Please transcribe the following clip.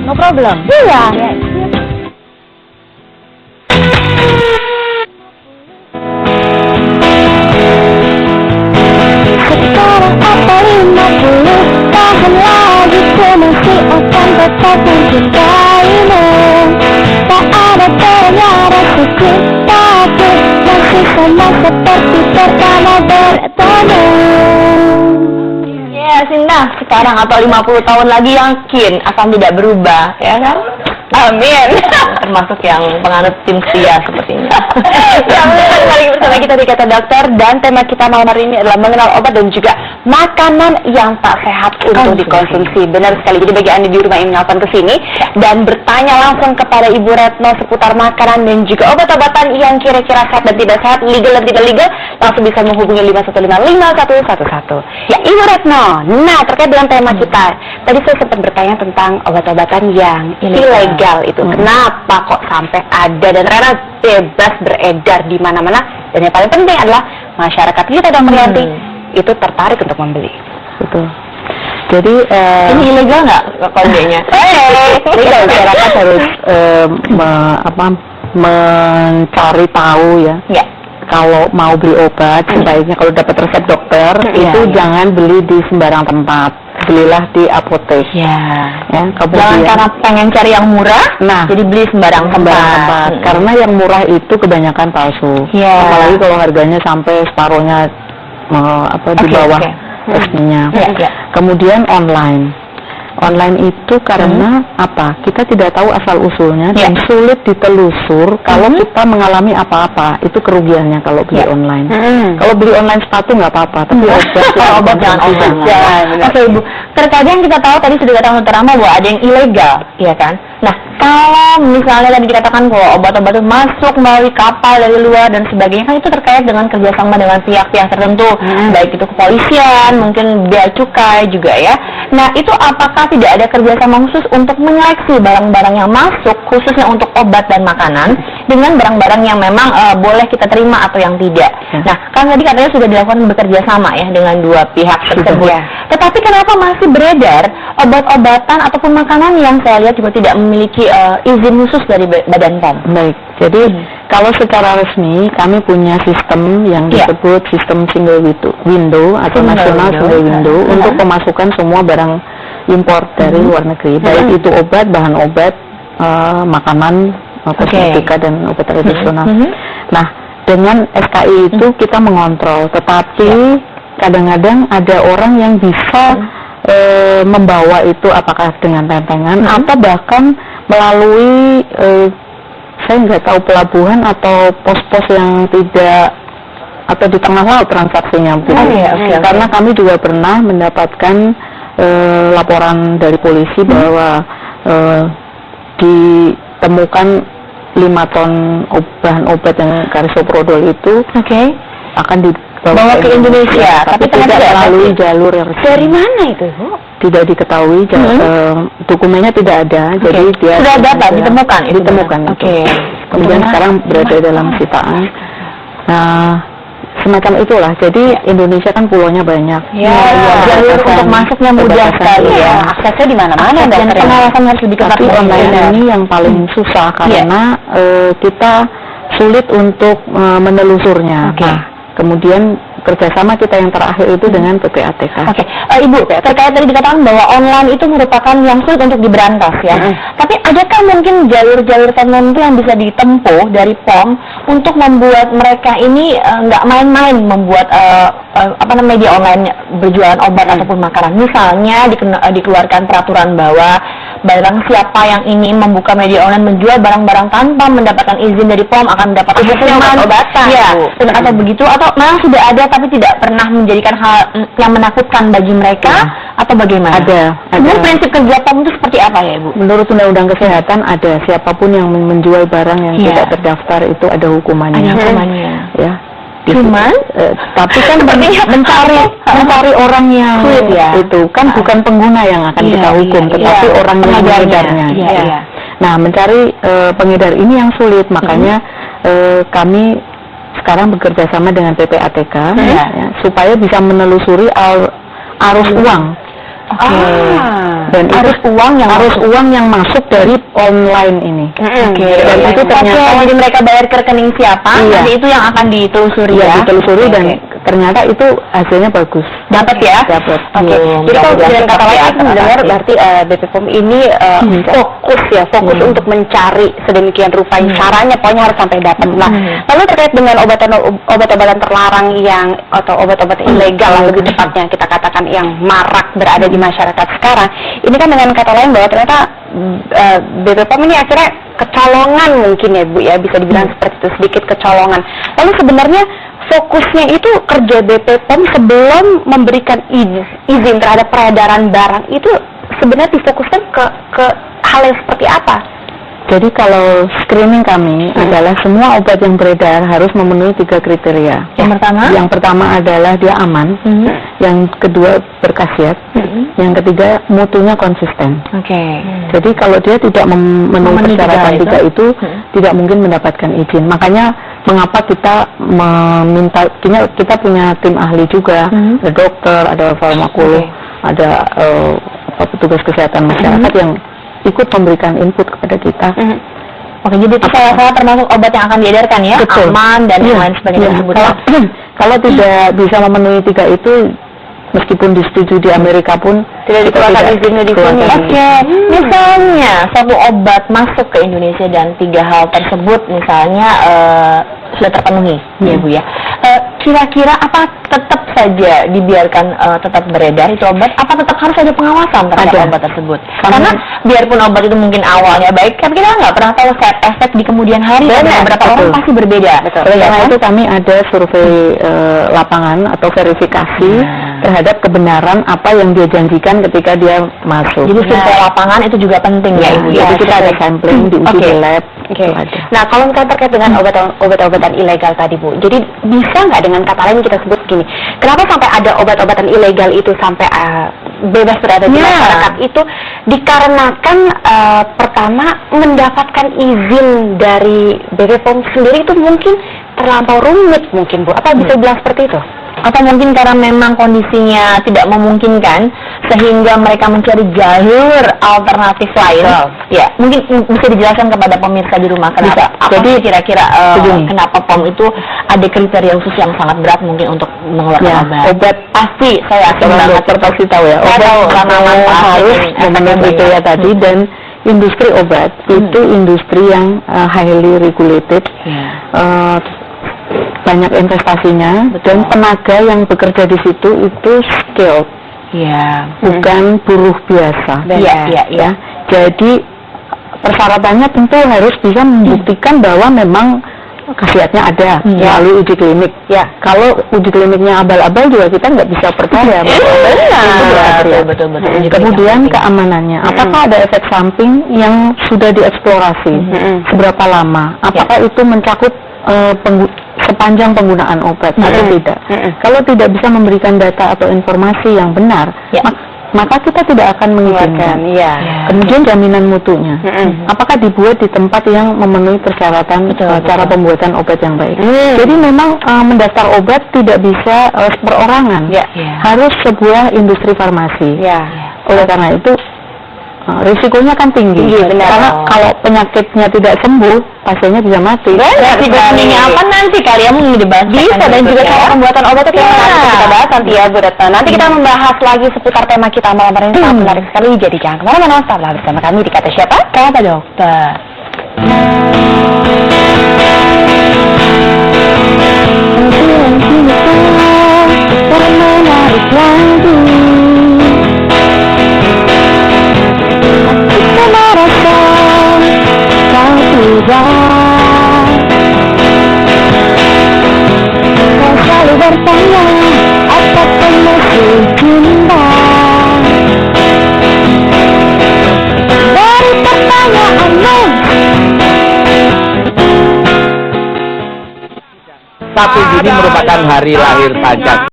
No problem. Iya. Sekarang apa 50 tahun lagi ku masih akan tetap mencintaimu. Tak ada ternyata suci, tapi masih sama seperti pertama bertemu. Ya, Sinta, sekarang atau 50 tahun lagi yakin akan tidak berubah, ya kan? Amin. Termasuk yang penganut tim setia sepertinya. Ya, kembali bersama kita di Kata Dokter, dan tema kita malam hari ini adalah mengenal obat dan juga makanan yang tak sehat untuk dikonsumsi. Benar sekali. Jadi bagi Anda di rumah yang menelpon ke sini dan bertanya langsung kepada Ibu Retno seputar makanan dan juga obat-obatan yang kira-kira sehat dan tidak sehat, legal dan tidak legal, langsung bisa menghubungi 51555111. Ya, Ibu Retno. Nah, terkait dengan tema kita, tadi saya sempat bertanya tentang obat-obatan yang ilegal itu. Kenapa kok sampai ada dan ternyata bebas beredar di mana-mana, dan yang paling penting adalah masyarakat kita dan Merianti itu tertarik untuk membeli. Betul. Jadi Ini ilegal nggak kondenya? legal, masyarakat harus mencari tahu ya. Ya. Kalau mau beli obat, sebaiknya kalau dapat resep dokter itu jangan beli di sembarang tempat. Belilah di apotek. Ya. Kemudian, Jangan karena pengen cari yang murah, jadi beli sembarang tempat. Karena yang murah itu kebanyakan palsu. Ya. Apalagi kalau harganya sampai separuhnya di bawah resminya. Kemudian online itu karena apa? Kita tidak tahu asal usulnya dan sulit ditelusur. Kalau kita mengalami apa-apa, itu kerugiannya kalau beli online. Kalau beli online sepatu nggak apa-apa, tapi obat jangan. Oke, Ibu. Terkadang kita tahu tadi sudah katakan terang bahwa ada yang ilegal, ya kan? Nah, kalau misalnya tadi dikatakan bahwa obat-obat itu masuk melalui kapal dari luar dan sebagainya, kan itu terkait dengan kerjasama dengan pihak-pihak tertentu, baik itu kepolisian, mungkin bea cukai juga ya. Nah, itu apakah tidak ada kerjasama khusus untuk menyeleksi barang-barang yang masuk, khususnya untuk obat dan makanan, dengan barang-barang yang memang boleh kita terima atau yang tidak? Nah, kan tadi katanya sudah dilakukan bekerja sama ya dengan dua pihak tersebut. Tetapi kenapa masih beredar obat-obatan ataupun makanan yang saya lihat juga tidak memiliki izin khusus dari Badan POM? Baik, jadi kalau secara resmi kami punya sistem yang disebut sistem single window atau nasional single window untuk pemasukan semua barang impor dari luar negeri, baik itu obat, bahan obat, makanan, kosmetika dan obat tradisional. Nah, dengan SKI itu kita mengontrol, tetapi kadang-kadang ada orang yang bisa membawa itu apakah dengan tempengan atau bahkan melalui saya nggak tahu pelabuhan atau pos-pos yang tidak atau di tengah laut transaksinya begitu. Karena kami juga pernah mendapatkan laporan dari polisi bahwa ditemukan 5 ton bahan obat yang karisoprodol itu akan dibawa ke Indonesia, tapi tidak melalui jalur yang resmi. Dari mana itu, Bu? Tidak diketahui, dokumennya tidak ada, jadi dia sudah dapat ditemukan. Kemudian sekarang berada dalam sitaan. Nah, semacam itulah. Jadi Indonesia kan pulaunya banyak. Jalur untuk masuknya mudah sekali ya. Aksesnya di mana-mana dan pengawasan harus lebih ketat. Tapi online ini yang paling susah karena kita sulit untuk menelusurnya. Nah, kemudian kerjasama kita yang terakhir itu dengan PPATK. Ibu, terkait tadi dikatakan bahwa online itu merupakan yang sulit untuk diberantas ya. Tapi adakah mungkin jalur-jalur tertentu yang bisa ditempuh dari POM untuk membuat mereka ini nggak main-main membuat media online berjualan obat ataupun makanan? Misalnya dikeluarkan peraturan bahwa barang siapa yang ingin membuka media online menjual barang-barang tanpa mendapatkan izin dari POM akan mendapat hukuman obat-obatan. Atau begitu, atau memang sudah ada tapi tidak pernah menjadikan hal yang menakutkan bagi mereka atau bagaimana? Ada. Sebenarnya prinsip kerja POM itu seperti apa ya, Ibu? Menurut Undang-Undang Kesehatan ada, siapapun yang menjual barang yang tidak terdaftar itu ada hukumannya. Ada hukumannya. Ya. Cuman, tapi kan mencari orang yang sulit itu kan bukan pengguna yang akan kita hukum, tetapi orang yang mengedarnya. Nah, mencari pengedar ini yang sulit, makanya kami sekarang bekerja sama dengan PPATK supaya bisa menelusuri arus uang Dan Arus uang yang masuk dari online ini. Dan itu ternyata jadi mereka bayar ke rekening siapa, nanti itu yang akan ditelusuri ditelusuri dan ternyata itu hasilnya bagus. Dapat ya? Dapat. Jadi kalau dengan kata lain aku mendengar berarti BP POM ini fokus untuk mencari sedemikian rupa caranya, pokoknya harus sampai dapat. Nah, lalu terkait dengan obat-obatan terlarang atau obat-obatan ilegal lah lebih tepatnya kita katakan yang marak berada di masyarakat sekarang, ini kan dengan kata lain bahwa ternyata BP POM ini akhirnya kecolongan mungkin ya Bu ya, bisa dibilang seperti itu, sedikit kecolongan. Lalu sebenarnya fokusnya itu kerja BP POM sebelum memberikan izin terhadap peredaran barang itu sebenarnya difokuskan ke hal yang seperti apa? Jadi kalau screening kami adalah semua obat yang beredar harus memenuhi 3 kriteria. Yang pertama adalah dia aman, yang kedua berkhasiat, yang ketiga mutunya konsisten. Jadi kalau dia tidak memenuhi persyaratan 3 itu tidak mungkin mendapatkan izin. Makanya mengapa kita meminta, kita punya tim ahli juga, ada dokter, ada farmakolog, ada petugas kesehatan masyarakat yang ikut memberikan input kepada kita. Oke, jadi itu salah termasuk obat yang akan diedarkan ya, aman dan yang lain sebagainya. Kalau tidak bisa memenuhi 3 itu, meskipun disetujui di Amerika pun tidak dikeluarkan izinnya di sini. Misalnya satu obat masuk ke Indonesia dan 3 hal tersebut misalnya sudah terpenuhi, ya Bu ya. Kira-kira apa tetap saja dibiarkan tetap beredar itu obat? Apa tetap harus ada pengawasan terhadap obat tersebut? Karena biarpun obat itu mungkin awalnya baik, tapi kita nggak pernah tahu efek di kemudian hari. Beberapa orang pasti berbeda. Karena itu kami ada survei lapangan atau verifikasi terhadap kebenaran apa yang dia janjikan ketika dia masuk. Jadi survei lapangan itu juga penting ya Ibu. Jadi kita ada sampling diuji di lab. Nah, kalau misalnya terkait dengan obat-obatan ilegal tadi Bu, jadi bisa nggak dengan kata lain kita sebut gini, kenapa sampai ada obat-obatan ilegal itu sampai bebas berada di masyarakat itu dikarenakan pertama mendapatkan izin dari BP POM sendiri itu mungkin terlampau rumit mungkin Bu, apa bisa bilang seperti itu? Atau mungkin karena memang kondisinya tidak memungkinkan sehingga mereka mencari jalur alternatif lain. Ya, mungkin bisa dijelaskan kepada pemirsa di rumah kenapa? Jadi kira-kira kenapa POM itu ada kriteria khusus yang sangat berat mungkin untuk mengeluarkan obat? Pasti saya dokter pasti tahu ya. Obat harus memenuhi kriteria tadi, dan industri obat itu industri yang highly regulated. Banyak investasinya. Dan tenaga yang bekerja di situ itu skilled, bukan buruh biasa. Jadi persyaratannya tentu harus bisa membuktikan bahwa memang khasiatnya ada melalui uji klinik. Kalau uji kliniknya abal-abal juga kita nggak bisa percaya. Betul. Kemudian keamanannya, apakah ada efek samping yang sudah dieksplorasi, seberapa lama, apakah itu mencakup sepanjang penggunaan obat atau tidak. Kalau tidak bisa memberikan data atau informasi yang benar, maka kita tidak akan mengizinkan. Kemudian jaminan mutunya, apakah dibuat di tempat yang memenuhi persyaratan cara pembuatan obat yang baik. Jadi memang mendaftar obat tidak bisa perorangan, harus sebuah industri farmasi. Oleh karena itu risikonya kan tinggi, karena kalau penyakitnya tidak sembuh, pasiennya bisa mati. Risikonya apa nanti kalian mau dibahas? Bisa, dan juga cara pembuatan obat itu kita bahas nanti ya Bu Retno. Nanti kita membahas lagi seputar tema kita malam hari ini, sangat menarik sekali. Jadi jangan kemana-mana, tetaplah bersama kami di Kata Siapa? Kata Dokter. Kau selalu bertanya apa penyusul cinta. Dari pertanyaanmu 1 Juni merupakan hari lahir Sajak.